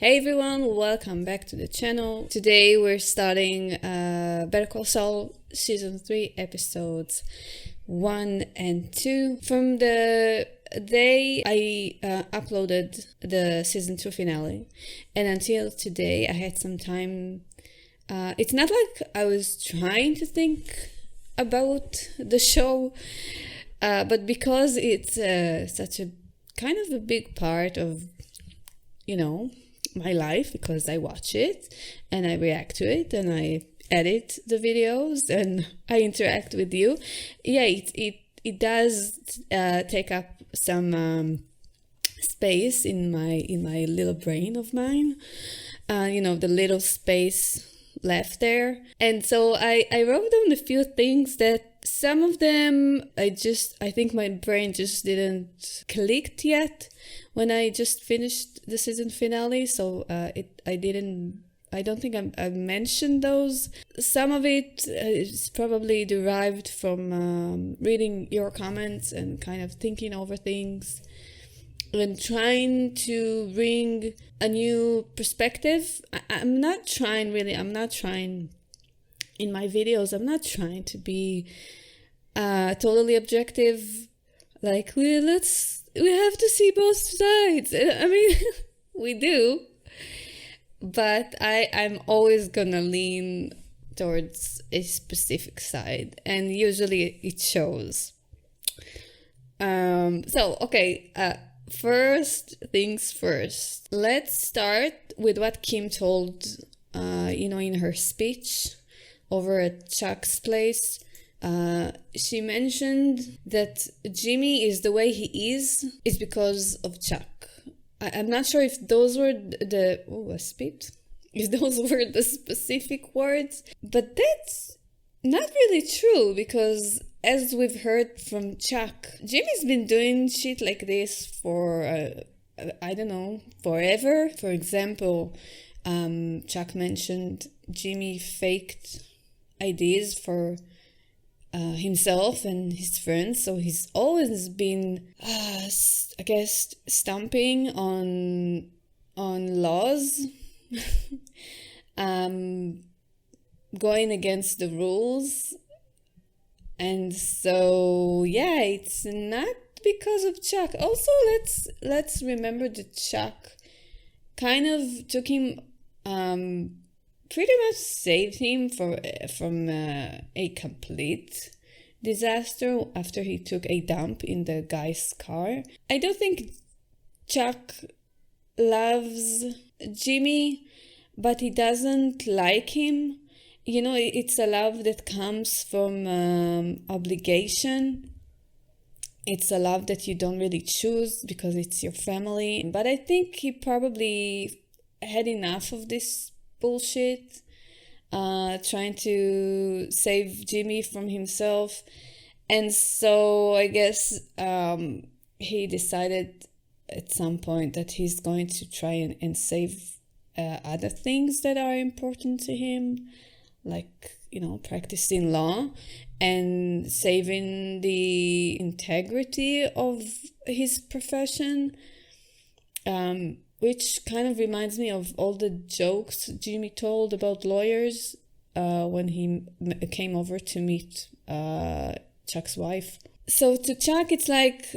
Hey everyone, welcome back to the channel. Today we're starting Better Call Saul Season 3 episodes 1 and 2. From the day I uploaded the Season 2 finale and until today I had some time. It's not like I was trying to think about the show, but because it's such a kind of a big part of, my life, because I watch it and I react to it and I edit the videos and I interact with you. Yeah, it does take up some space in my little brain of mine. The little space left there. And so I wrote down a few things that some of them I think my brain just didn't click yet when I just finished the season finale. So I don't think I mentioned those. Some of it is probably derived from reading your comments and kind of thinking over things and trying to bring a new perspective. I'm not trying in my videos, I'm not trying to be totally objective, like we have to see both sides. I mean, we do, but I'm always gonna lean towards a specific side, and usually it shows. First things first. Let's start with what Kim told, in her speech over at Chuck's place. She mentioned that Jimmy is the way he is because of Chuck. I'm not sure if those were if those were the specific words, but that's not really true, because as we've heard from Chuck, Jimmy's been doing shit like this for, forever. For example, Chuck mentioned Jimmy faked IDs for himself and his friends, so he's always been, stomping on laws, going against the rules. And so, yeah, it's not because of Chuck. Also, let's remember that Chuck kind of took him, pretty much saved him from a complete disaster after he took a dump in the guy's car. I don't think Chuck loves Jimmy, but he doesn't like him. It's a love that comes from obligation. It's a love that you don't really choose because it's your family. But I think he probably had enough of this bullshit, trying to save Jimmy from himself. And so I guess he decided at some point that he's going to try and save other things that are important to him, like, practicing law and saving the integrity of his profession, which kind of reminds me of all the jokes Jimmy told about lawyers when he came over to meet Chuck's wife. So to Chuck, it's like,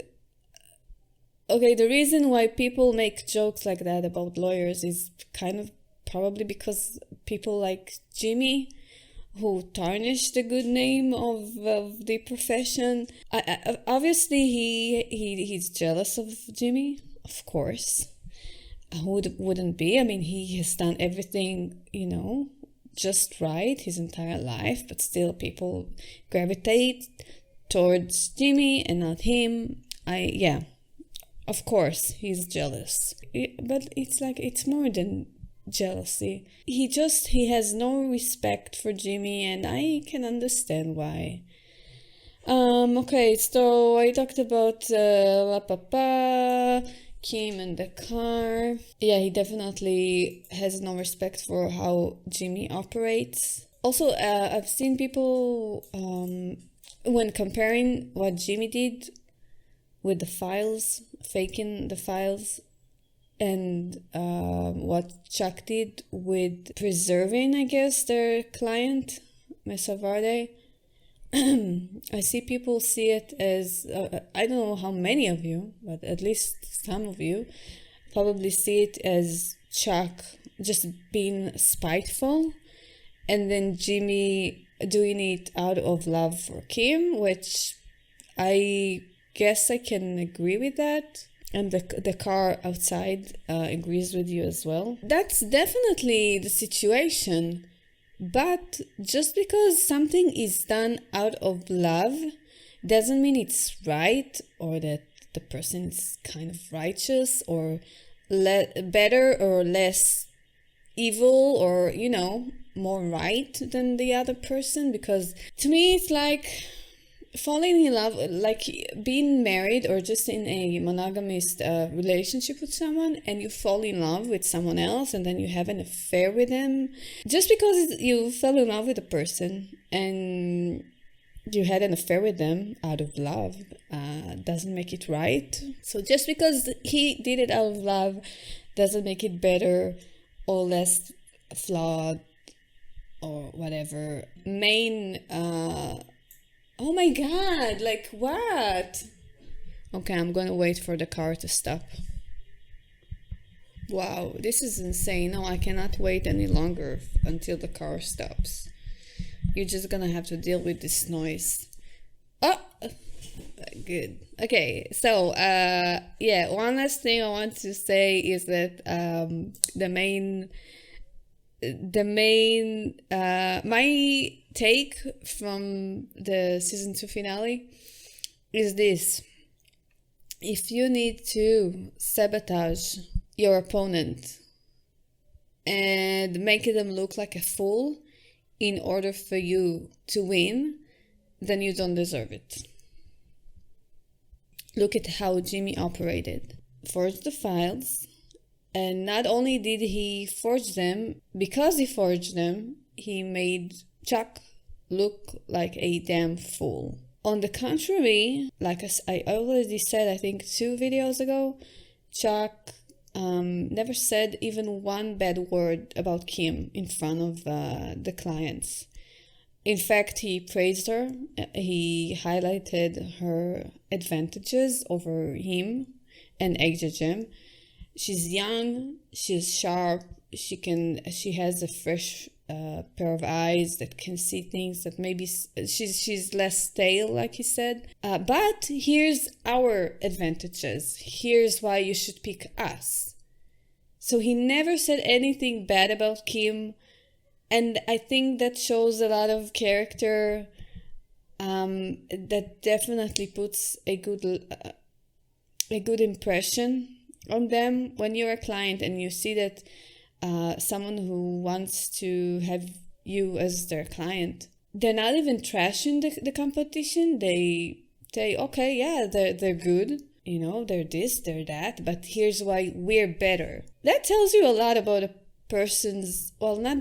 okay, the reason why people make jokes like that about lawyers is kind of probably because people like Jimmy, who tarnish the good name of the profession. Obviously, he's jealous of Jimmy, of course. Who wouldn't be? I mean, he has done everything, just right his entire life, but still people gravitate towards Jimmy and not him. Of course, he's jealous. But it's like, it's more than jealousy. He has no respect for Jimmy, and I can understand why. Okay, so I talked about Kim and the car. Yeah, he definitely has no respect for how Jimmy operates. Also, I've seen people, when comparing what Jimmy did with the files, faking the files, and what Chuck did with preserving, I guess, their client, Mesa Verde. I see people see it as, I don't know how many of you, but at least some of you probably see it as Chuck just being spiteful, and then Jimmy doing it out of love for Kim, which I guess I can agree with that. And the car outside agrees with you as well. That's definitely the situation. But just because something is done out of love doesn't mean it's right, or that the person is kind of righteous or better or less evil, or, you know, more right than the other person. Because to me, it's like falling in love, like being married or just in a monogamous relationship with someone, and you fall in love with someone else and then you have an affair with them. Just because you fell in love with a person and you had an affair with them out of love doesn't make it right. So just because he did it out of love doesn't make it better or less flawed or whatever. Oh my god, like what? Okay, I'm gonna wait for the car to stop. Wow, this is insane. No, I cannot wait any longer until the car stops. You're just gonna have to deal with this noise. Oh, good. Okay, so yeah, one last thing I want to say is that my take from the season 2 finale is this: if you need to sabotage your opponent and make them look like a fool in order for you to win, then you don't deserve it. Look at how Jimmy operated. Forged the files, and not only did he forge them, because he forged them, he made Chuck look like a damn fool. On the contrary, like I already said, I think 2 videos ago, Chuck never said even one bad word about Kim in front of the clients. In fact, he praised her. He highlighted her advantages over him and exaggered him. She's young, she's sharp, she has a fresh pair of eyes that can see things that maybe she's less stale, like he said. But here's our advantages. Here's why you should pick us. So he never said anything bad about Kim, and I think that shows a lot of character. That definitely puts a good impression on them. When you're a client and you see that someone who wants to have you as their client, they're not even trashing the competition. They say, okay, yeah, they're good, you know, they're this, they're that, but here's why we're better. That tells you a lot about a person's, well, not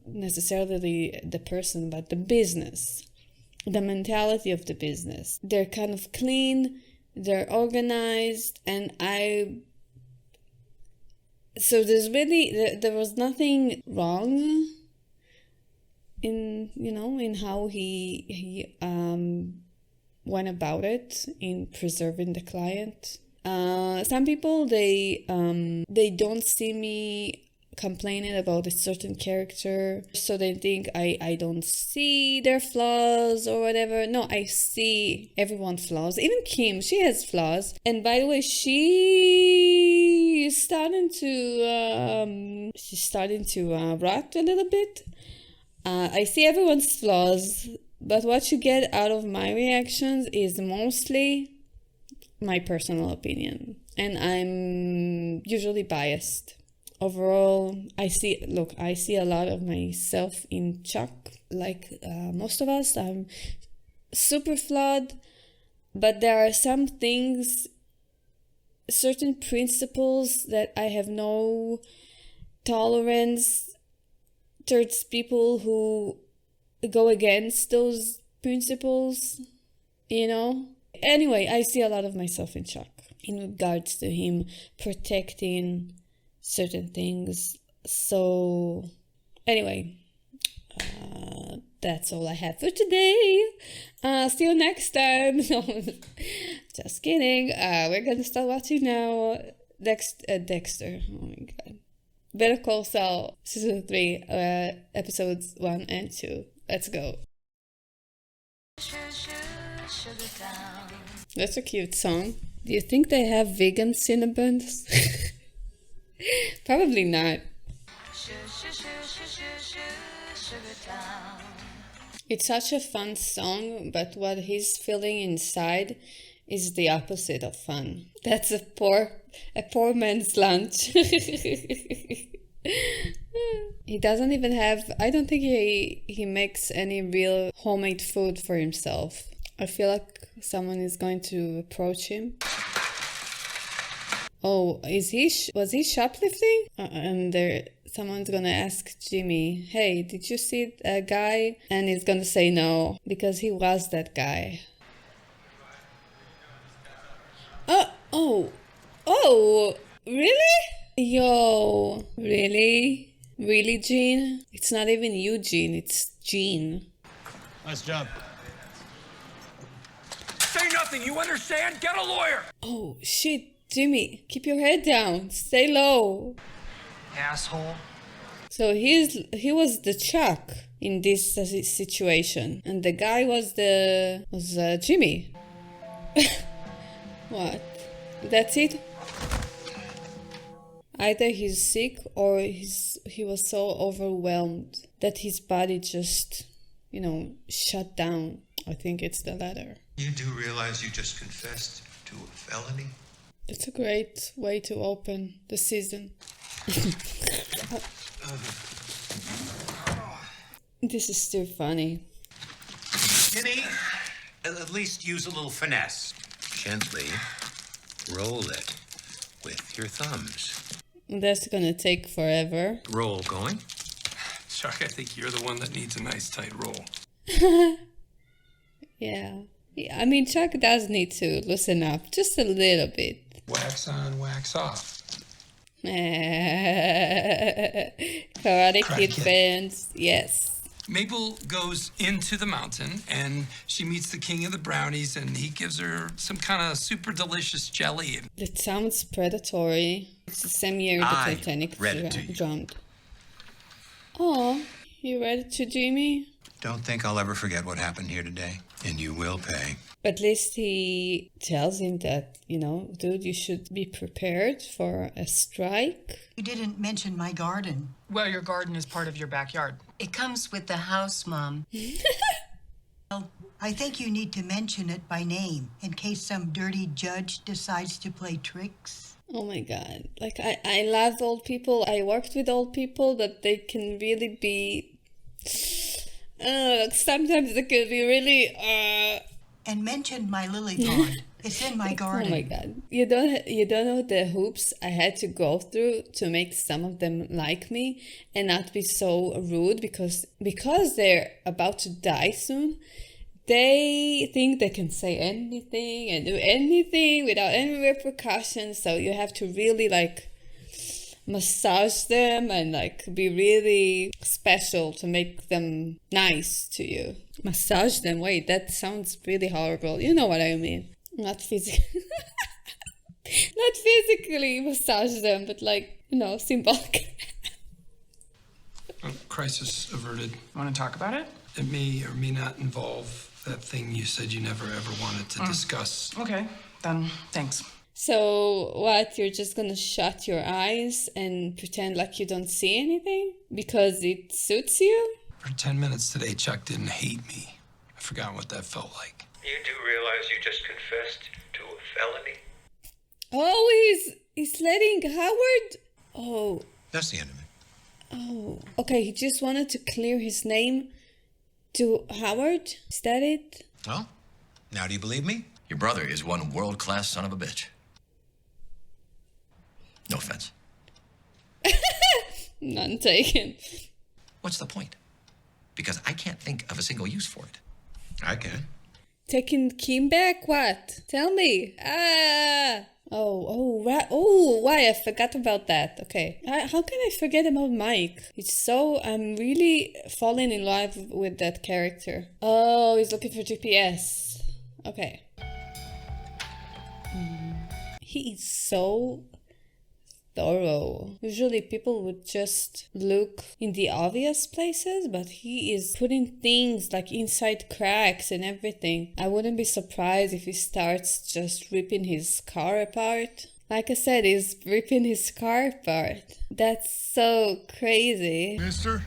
necessarily the person, but the business, the mentality of the business. They're kind of clean, they're organized, and so there was nothing wrong in how he went about it in preserving the client. Some people, they don't see me complaining about a certain character, so they think I don't see their flaws or whatever. No, I see everyone's flaws. Even Kim, she has flaws. And by the way, she's starting to rot a little bit. I see everyone's flaws, but what you get out of my reactions is mostly my personal opinion, and I'm usually biased. Overall, I see a lot of myself in Chuck. Like most of us, I'm super flawed, but there are some things, certain principles that I have no tolerance towards people who go against those principles, you know? Anyway, I see a lot of myself in Chuck in regards to him protecting certain things. So anyway, that's all I have for today. See you next time. No, just kidding. We're gonna start watching now. Dexter. Oh my god. Better Call Saul season 3, episodes 1 and 2. Let's go. That's a cute song. Do you think they have vegan Cinnabons? Probably not. It's such a fun song, but what he's feeling inside is the opposite of fun. That's a poor man's lunch. He doesn't even have, I don't think he makes any real homemade food for himself. I feel like someone is going to approach him. Oh, was he shoplifting? And someone's gonna ask Jimmy, hey, did you see a guy? And he's gonna say no, because he was that guy. Oh, really? Yo, really? Really, Gene? It's not even you, Gene, it's Gene. Nice job. Say nothing, you understand? Get a lawyer! Oh, shit, Jimmy, keep your head down, stay low. Asshole. So he was the Chuck in this situation, and the guy was Jimmy. What? That's it? Either he's sick or he was so overwhelmed that his body just, shut down. I think it's the latter. You do realize you just confessed to a felony? It's a great way to open the season. This is too funny. Kenny, at least use a little finesse. Gently roll it with your thumbs. That's gonna take forever. Roll going. Chuck, I think you're the one that needs a nice tight roll. Yeah. I mean, Chuck does need to loosen up just a little bit. Wax on, wax off. Karate Kid fans, yes. Mabel goes into the mountain and she meets the king of the brownies and he gives her some kind of super delicious jelly. That sounds predatory. It's the same year the Titanic drowned. Oh, you read it to Jimmy? Don't think I'll ever forget what happened here today, and you will pay. At least he tells him that, dude, you should be prepared for a strike. You didn't mention my garden. Well, your garden is part of your backyard. It comes with the house, Mom. Well, I think you need to mention it by name in case some dirty judge decides to play tricks. Oh my god. Like, I love old people. I worked with old people, but they can really be... sometimes they can be really... And mention my lily pond. It's in my garden. Oh my god. You don't know the hoops I had to go through to make some of them like me and not be so rude because they're about to die soon. They think they can say anything and do anything without any repercussions. So you have to really massage them and be really special to make them nice to you. Massage them. Wait, that sounds really horrible. You know what I mean. Not physically. Not physically massage them, but symbolic. Crisis averted. Want to talk about it? It may or may not involve that thing you said you never ever wanted to discuss. Okay, then thanks. So what, you're just gonna shut your eyes and pretend like you don't see anything? Because it suits you? For 10 minutes today, Chuck didn't hate me. I forgot what that felt like. You do realize you just confessed to a felony? Oh, he's letting Howard... Oh. That's the end of it. Oh. Okay, he just wanted to clear his name to Howard? Is that it? Well, now do you believe me? Your brother is one world-class son of a bitch. No offense. None taken. What's the point? Because I can't think of a single use for it. I can. Taking Kim back? What? Tell me. Why? I forgot about that. Okay. How can I forget about Mike? I'm really falling in love with that character. Oh, he's looking for GPS. Okay. He is so thorough. Usually people would just look in the obvious places, but he is putting things like inside cracks and everything. I wouldn't be surprised if he starts just ripping his car apart. Like I said, he's ripping his car apart. That's so crazy. Mister,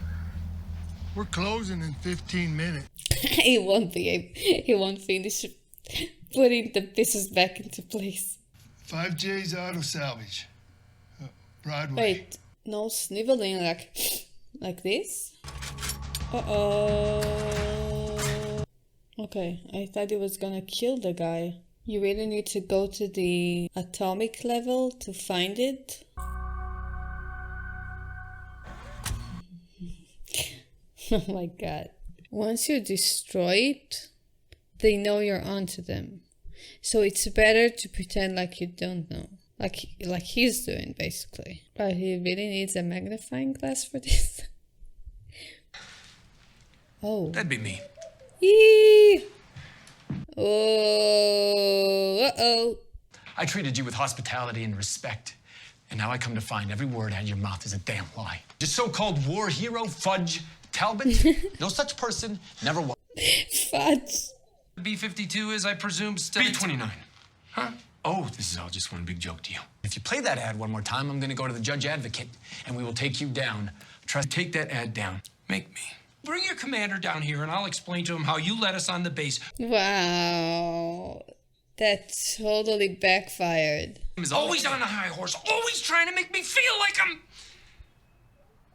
we're closing in 15 minutes. He won't finish putting the pieces back into place. 5J's Auto Salvage. Broadway. Wait, no sniveling like this? Uh-oh. Okay, I thought he was gonna kill the guy. You really need to go to the atomic level to find it? Oh my god. Once you destroy it, they know you're onto them. So it's better to pretend like you don't know. Like he's doing, basically. But he really needs a magnifying glass for this. Oh. That'd be me. Eee! Oh, uh-oh. I treated you with hospitality and respect. And now I come to find every word out of your mouth is a damn lie. Your so-called war hero, Fudge Talbot? No such person, never was. Fudge. B-52 is, I presume, still... B-29. Huh? Oh, this is all just one big joke to you. If you play that ad one more time, I'm gonna go to the judge advocate, and we will take you down. Try to take that ad down. Make me. Bring your commander down here, and I'll explain to him how you let us on the base. Wow. That totally backfired. He's always on a high horse, always trying to make me feel like I'm...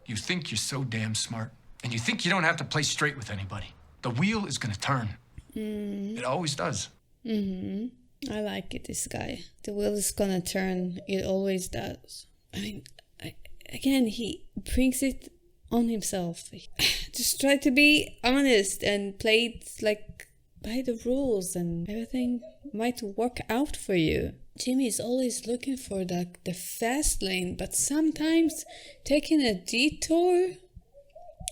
You think you're so damn smart, and you think you don't have to play straight with anybody. The wheel is gonna turn. It always does. I like it, this guy. The wheel is gonna turn. It always does. I mean, again, he brings it on himself. Just try to be honest and play it like by the rules, and everything might work out for you. Jimmy is always looking for the fast lane, but sometimes taking a detour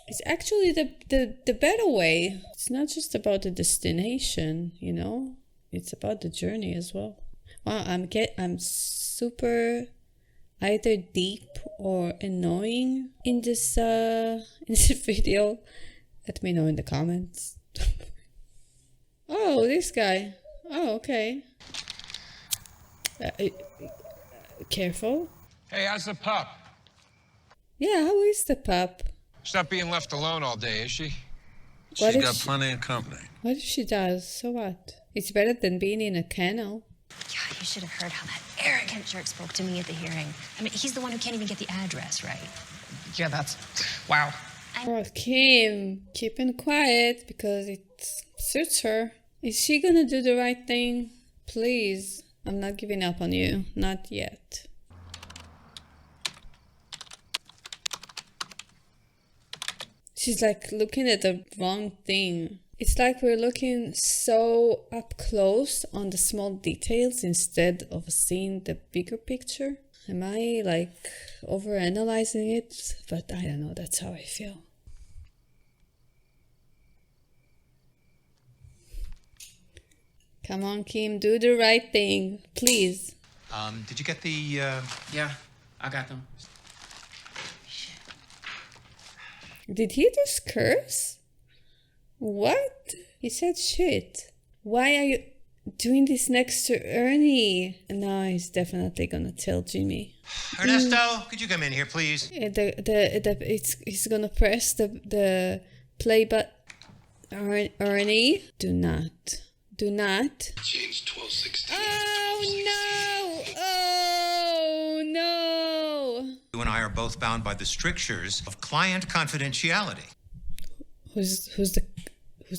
is actually the better way. It's not just about the destination, you know? It's about the journey as well. Wow, I'm super either deep or annoying in this video. Let me know in the comments. Oh, this guy. Oh, okay. Careful. Hey, how's the pup? Yeah, how is the pup? She's not being left alone all day, is she? What She's if got plenty of company. What if she does? So what? It's better than being in a kennel. God, you should have heard how that arrogant jerk spoke to me at the hearing. I mean, he's the one who can't even get the address right. Yeah, that's... Wow. Oh, Kim, keeping quiet because it suits her. Is she gonna do the right thing? Please. I'm not giving up on you. Not yet. She's like looking at the wrong thing. It's like we're looking so up close on the small details instead of seeing the bigger picture. Am I like overanalyzing it? But I don't know, that's how I feel. Come on, Kim, do the right thing, please. Did you get the, Yeah, I got them. Did he just curse? What? He said shit. Why are you doing this next to Ernie? No, he's definitely gonna tell Jimmy. Ernesto, could you come in here, please? He's gonna press the play button. Ernie, do not. James 12:16. Oh no! Oh no! You and I are both bound by the strictures of client confidentiality. Who's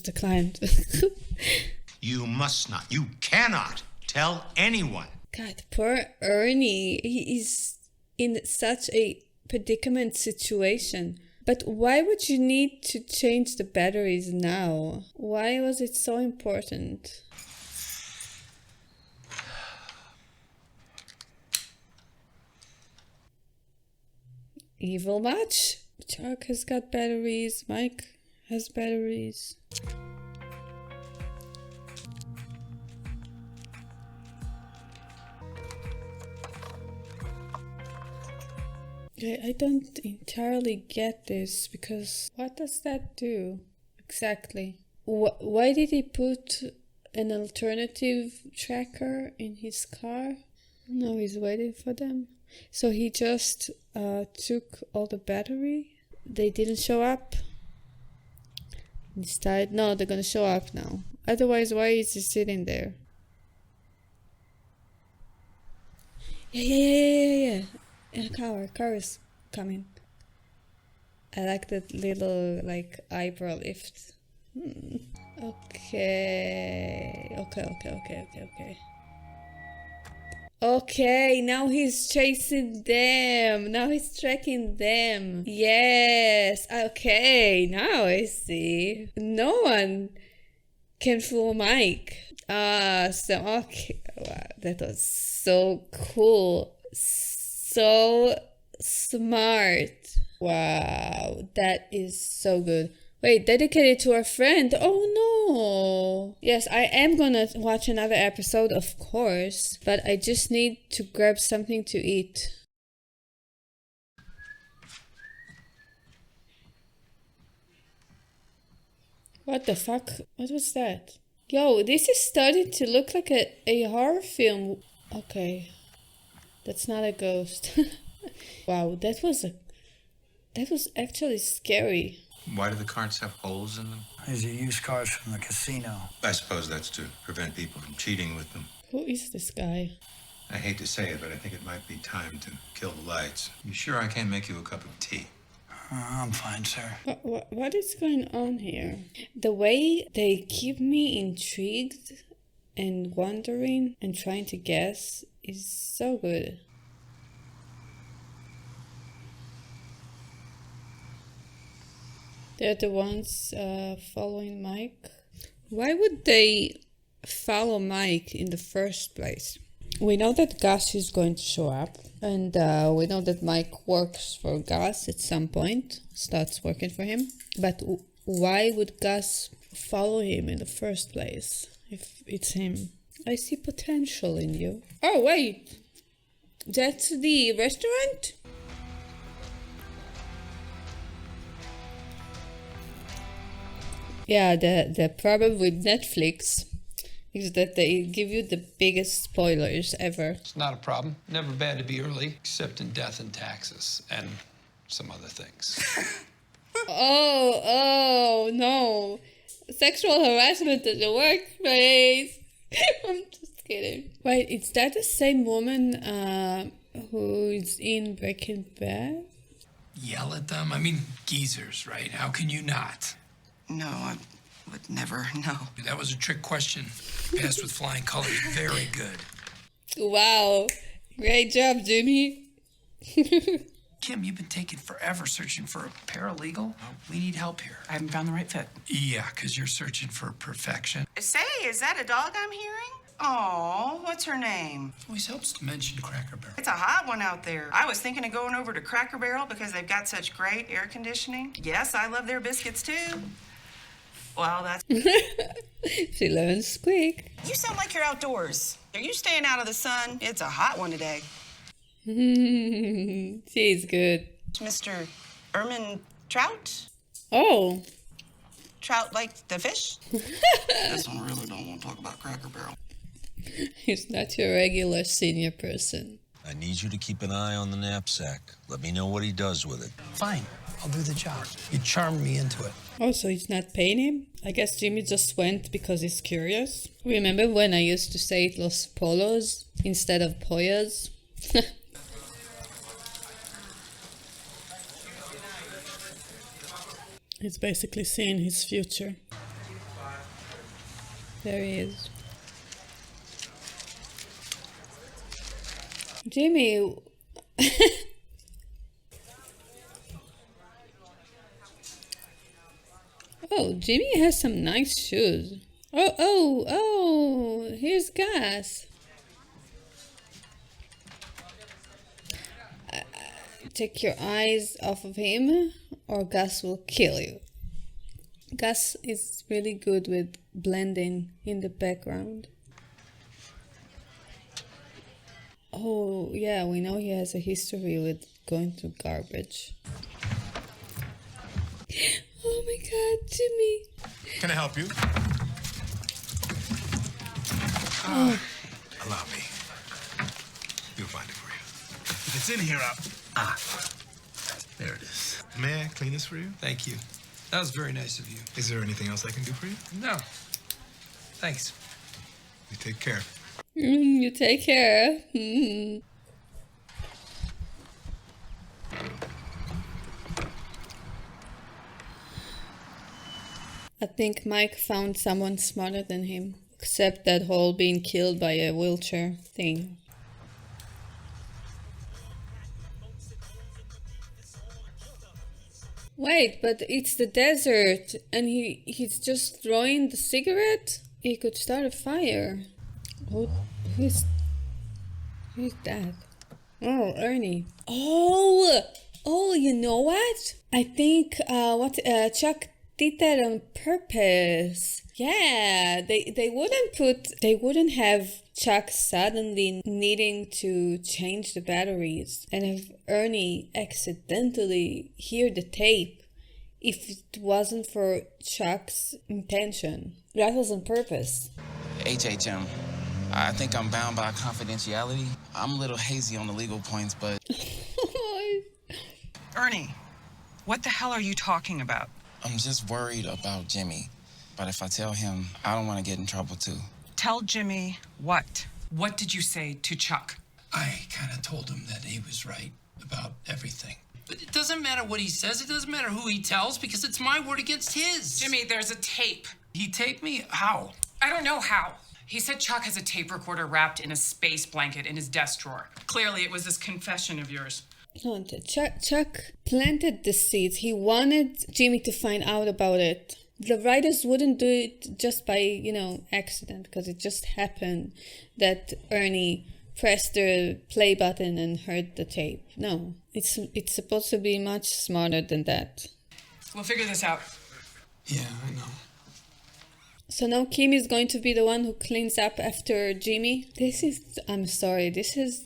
the client? You must not, you cannot tell anyone. God, poor Ernie. He is in such a predicament situation. But why would you need to change the batteries now? Why was it so important? evil much. Chuck has got batteries. Mike has batteries. I don't entirely get this because what does that do exactly? Why did he put an alternative tracker in his car? No, he's waiting for them. So he just took all the battery. They didn't show up. Instead, no, they're gonna show up now. Otherwise, why is he sitting there? Yeah. Car is coming. I like that little like eyebrow lift. Okay. Okay, now he's chasing them. Now he's tracking them. Yes. Okay, now I see. No one can fool Mike. Okay. Wow, that was so cool. So smart. Wow, that is so good. Wait, dedicated to our friend. Oh no. Yes, I am gonna watch another episode, of course, but I just need to grab something to eat. What the fuck? What was that? Yo, this is starting to look like a horror film. Okay. That's not a ghost. Wow, that was actually scary. Why do the carts have holes in them? These are used cars from the casino. I suppose that's to prevent people from cheating with them. Who is this guy? I hate to say it, but I think it might be time to kill the lights. You sure I can't make you a cup of tea? I'm fine, sir. What is going on here? The way they keep me intrigued and wondering and trying to guess is so good. They're the ones following Mike. Why would they follow Mike in the first place? We know that Gus is going to show up, and we know that Mike works for Gus at some point, starts working for him. But why would Gus follow him in the first place if it's him? I see potential in you. Oh, wait! That's the restaurant? Yeah, the problem with Netflix is that they give you the biggest spoilers ever. It's not a problem. Never bad to be early, except in death and taxes and some other things. Oh, no. Sexual harassment at the workplace. I'm just kidding. Wait, is that the same woman who's in Breaking Bad? Yell at them? I mean, geezers, right? How can you not? No, I would never, no. That was a trick question. Passed with flying colors. Very good. Wow. Great job, Jimmy. Kim, you've been taking forever searching for a paralegal. We need help here. I haven't found the right fit. Yeah, because you're searching for perfection. Say, is that a dog I'm hearing? Oh, what's her name? Always helps to mention Cracker Barrel. It's a hot one out there. I was thinking of going over to Cracker Barrel because they've got such great air conditioning. Yes, I love their biscuits too. Well, that's... She learns quick. You sound like you're outdoors. Are you staying out of the sun? It's a hot one today. She's good. Mr. Ermin Trout? Oh. Trout like the fish? This one really don't want to talk about Cracker Barrel. He's not your regular senior person. I need you to keep an eye on the knapsack. Let me know what he does with it. Fine, I'll do the job. You charmed me into it. Oh, so he's not paying him? I guess Jimmy just went because he's curious. Remember when I used to say it Los Polos instead of Pollas? He's basically seeing his future. There he is. Jimmy. Oh, Jimmy has some nice shoes. Oh, here's Gus. take your eyes off of him or Gus will kill you. Gus is really good with blending in the background. Oh, yeah, we know he has a history with going to garbage. Oh my god, Jimmy! Can I help you? Allow me. You'll find it for you. If it's in here, there it is. May I clean this for you? Thank you. That was very nice of you. Is there anything else I can do for you? No. Thanks. You take care. You take care. I think Mike found someone smarter than him. Except that whole being killed by a wheelchair thing. Wait, but it's the desert and he's just throwing the cigarette? He could start a fire. Who's that? Oh, Ernie. Oh, you know what? I think Chuck did that on purpose. Yeah, they wouldn't have Chuck suddenly needing to change the batteries and have Ernie accidentally hear the tape if it wasn't for Chuck's intention. That was on purpose. HHM. I think I'm bound by confidentiality. I'm a little hazy on the legal points, but... Ernie, what the hell are you talking about? I'm just worried about Jimmy. But if I tell him, I don't want to get in trouble, too. Tell Jimmy what? What did you say to Chuck? I kind of told him that he was right about everything. But it doesn't matter what he says. It doesn't matter who he tells because it's my word against his. Jimmy, there's a tape. He taped me? How? I don't know how. He said Chuck has a tape recorder wrapped in a space blanket in his desk drawer. Clearly, it was this confession of yours. No, Chuck planted the seeds. He wanted Jimmy to find out about it. The writers wouldn't do it just by, accident, because it just happened that Ernie pressed the play button and heard the tape. No, it's supposed to be much smarter than that. We'll figure this out. Yeah, I know. So now Kim is going to be the one who cleans up after Jimmy. I'm sorry, this is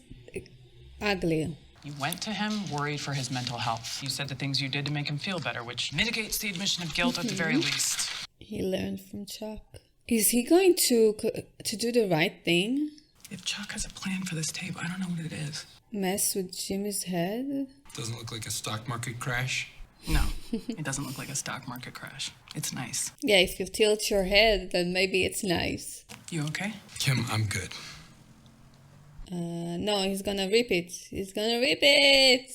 ugly. You went to him worried for his mental health. You said the things you did to make him feel better, which mitigates the admission of guilt at the very least. He learned from Chuck. Is he going to do the right thing? If Chuck has a plan for this tape, I don't know what it is. Mess with Jimmy's head? Doesn't look like a stock market crash. No, it doesn't look like a stock market crash. It's nice. Yeah, if you tilt your head, then maybe it's nice. You okay? Kim, I'm good. No, he's gonna rip it. He's gonna rip it!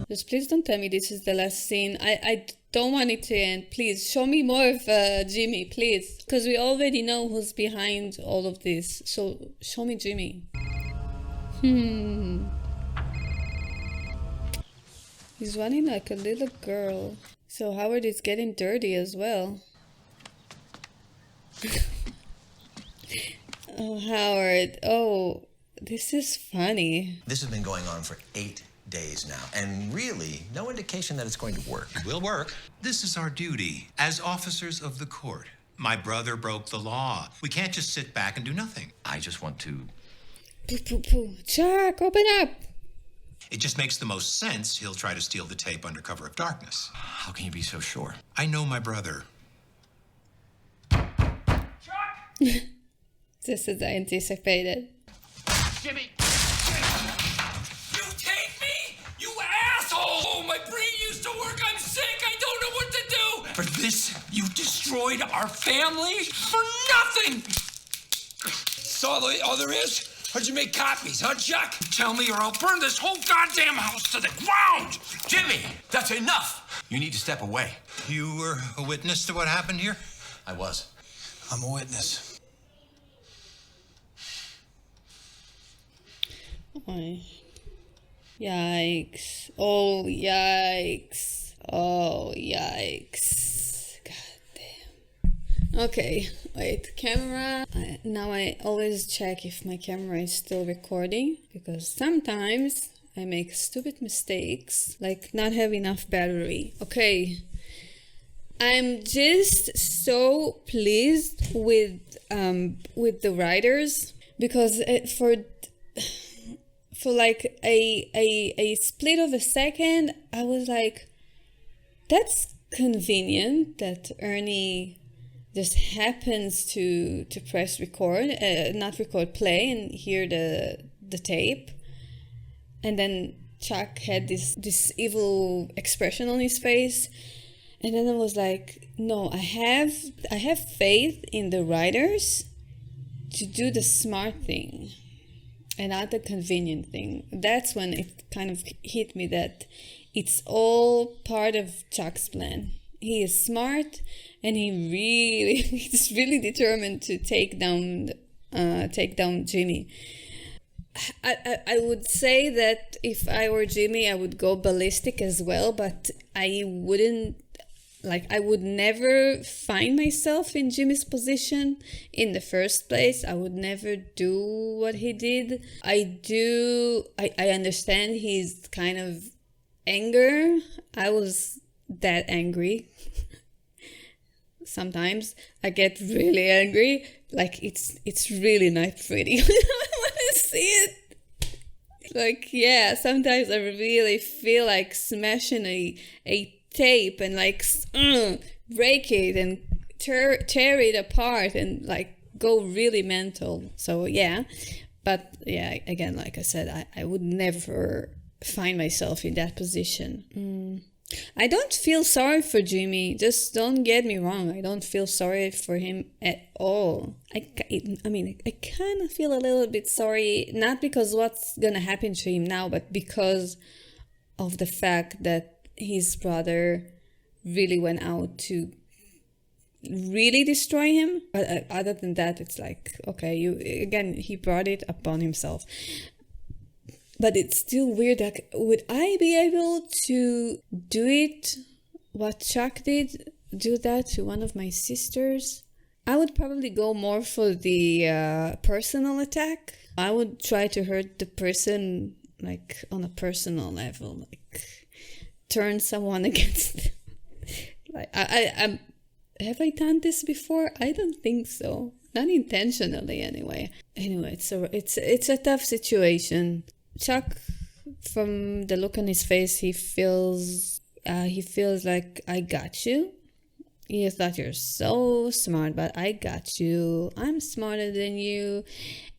Just please don't tell me this is the last scene. I don't want it to end. Please, show me more of Jimmy, please. Because we already know who's behind all of this. So, show me Jimmy. He's running like a little girl. So Howard is getting dirty as well. Oh, Howard. Oh, this is funny. This has been going on for 8 days now, and really, no indication that it's going to work. It will work. This is our duty as officers of the court. My brother broke the law. We can't just sit back and do nothing. I just want to... Chuck, open up! It just makes the most sense he'll try to steal the tape under cover of darkness. How can you be so sure? I know my brother. Just as I anticipated. Jimmy! You take me? You asshole! Oh, my brain used to work. I'm sick. I don't know what to do. For this, you destroyed our family? For nothing! That's all there is? How'd you make copies, huh, Chuck? Tell me or I'll burn this whole goddamn house to the ground! Jimmy, that's enough! You need to step away. You were a witness to what happened here? I was. I'm a witness. Oh. Yikes. Oh, yikes. Oh, yikes. God damn. Okay, wait, camera. Now I always check if my camera is still recording, because sometimes I make stupid mistakes, like not have enough battery. Okay, I'm just so pleased with the writers, because for like a split of a second, I was like, that's convenient that Ernie just happens to press record, not record, play, and hear the tape, and then Chuck had this evil expression on his face, and then I was like, no, I have faith in the writers to do the smart thing and not the convenient thing. That's when it kind of hit me that it's all part of Chuck's plan. He is smart, and he's really determined to take down Jimmy. I would say that if I were Jimmy, I would go ballistic as well, but I would never find myself in Jimmy's position in the first place. I would never do what he did. I understand his kind of anger. I was that angry. Sometimes I get really angry. Like it's really not pretty. I want to see it. Like, yeah, sometimes I really feel like smashing a tape and like break it and tear it apart and like go really mental. So yeah, but yeah, again, like I said, I would never find myself in that position. I don't feel sorry for Jimmy. Just don't get me wrong. I don't feel sorry for him at all. I kind of feel a little bit sorry, not because what's gonna happen to him now, but because of the fact that his brother really went out to really destroy him. But other than that, it's like, okay, he brought it upon himself. But it's still weird. Like, would I be able to do it? What Chuck did? Do that to one of my sisters? I would probably go more for the personal attack. I would try to hurt the person, like on a personal level, like turn someone against them. Like have I done this before? I don't think so. Not intentionally, anyway. Anyway, it's a tough situation. Chuck, from the look on his face, he feels like, I got you. You thought you're so smart, but I got you. I'm smarter than you.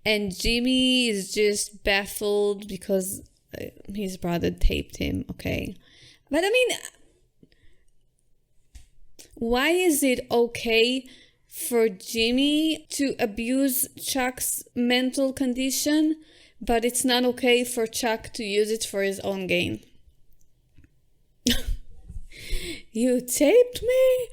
And Jimmy is just baffled because his brother taped him. Okay, but I mean, why is it okay for Jimmy to abuse Chuck's mental condition, but it's not okay for Chuck to use it for his own gain? You taped me?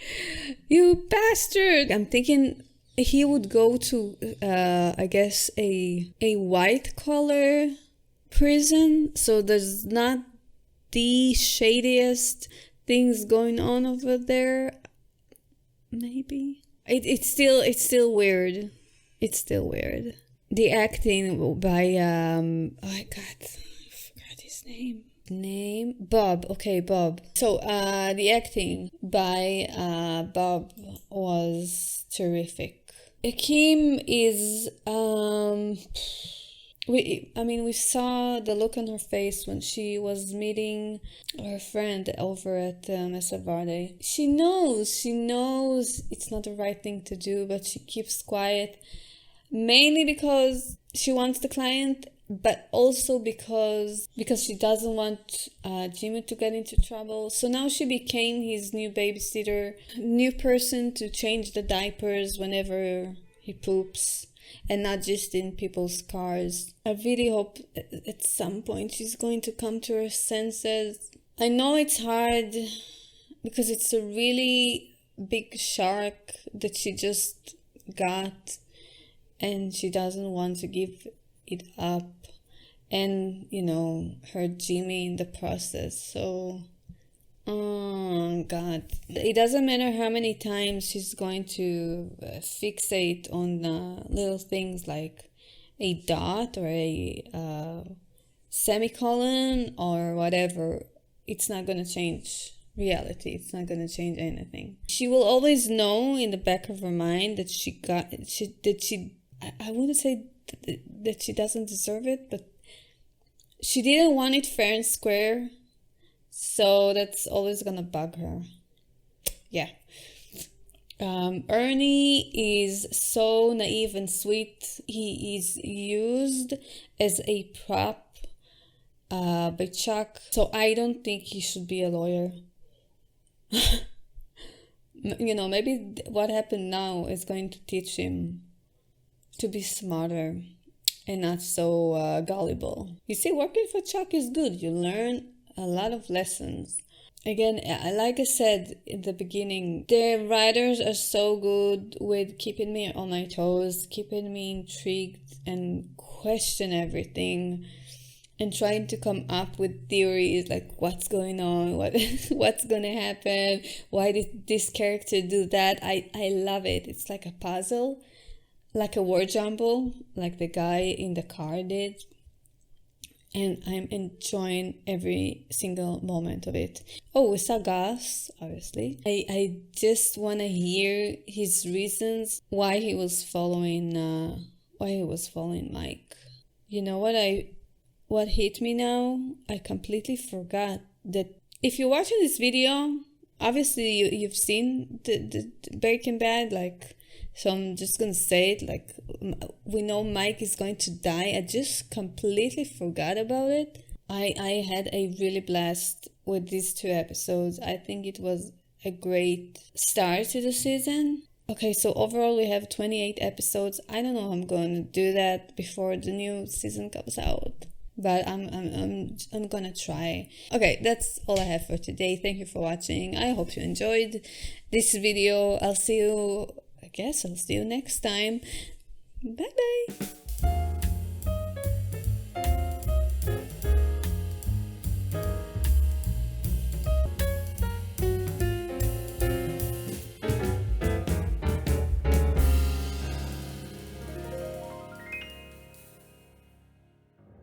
You bastard! I'm thinking he would go to, I guess, a white-collar prison, so there's not the shadiest things going on over there. Maybe. It's still weird. It's still weird. The acting by oh my god, I forgot his name. Bob. Okay, Bob. So the acting by Bob was terrific. Kim is we saw the look on her face when she was meeting her friend over at Mesa Verde. She knows it's not the right thing to do, but she keeps quiet, mainly because she wants the client, but also because she doesn't want Jimmy to get into trouble. So now she became his new babysitter, new person to change the diapers whenever he poops, and not just in people's cars. I really hope at some point she's going to come to her senses. I know it's hard because it's a really big shark that she just got, and she doesn't want to give it up and, hurt Jimmy in the process. So Oh God, it doesn't matter how many times she's going to fixate on little things like a dot or a semicolon or whatever. It's not going to change reality. It's not going to change anything. She will always know in the back of her mind that I wouldn't say that she doesn't deserve it, but she didn't want it fair and square. So that's always gonna bug her. Yeah. Ernie is so naive and sweet. He is used as a prop by Chuck. So I don't think he should be a lawyer. You know, maybe what happened now is going to teach him to be smarter and not so gullible. You see, working for Chuck is good. You learn a lot of lessons. Again, like I said in the beginning, the writers are so good with keeping me on my toes, keeping me intrigued and question everything, and trying to come up with theories like what's going on, what's gonna happen, why did this character do that. I love it. It's like a puzzle, like a word jumble, like the guy in the car did. And I'm enjoying every single moment of it. Oh, we saw Gus, obviously. I just want to hear his reasons why he was following Mike. You know what hit me now? I completely forgot that if you're watching this video, obviously you've seen the Breaking Bad, like. So I'm just gonna say it, like, we know Mike is going to die. I just completely forgot about it. I had a really blast with these 2 episodes. I think it was a great start to the season. Okay, so overall we have 28 episodes. I don't know how I'm going to do that before the new season comes out, but I'm gonna try. Okay, that's all I have for today. Thank you for watching. I hope you enjoyed this video. I'll see you next time. Bye bye.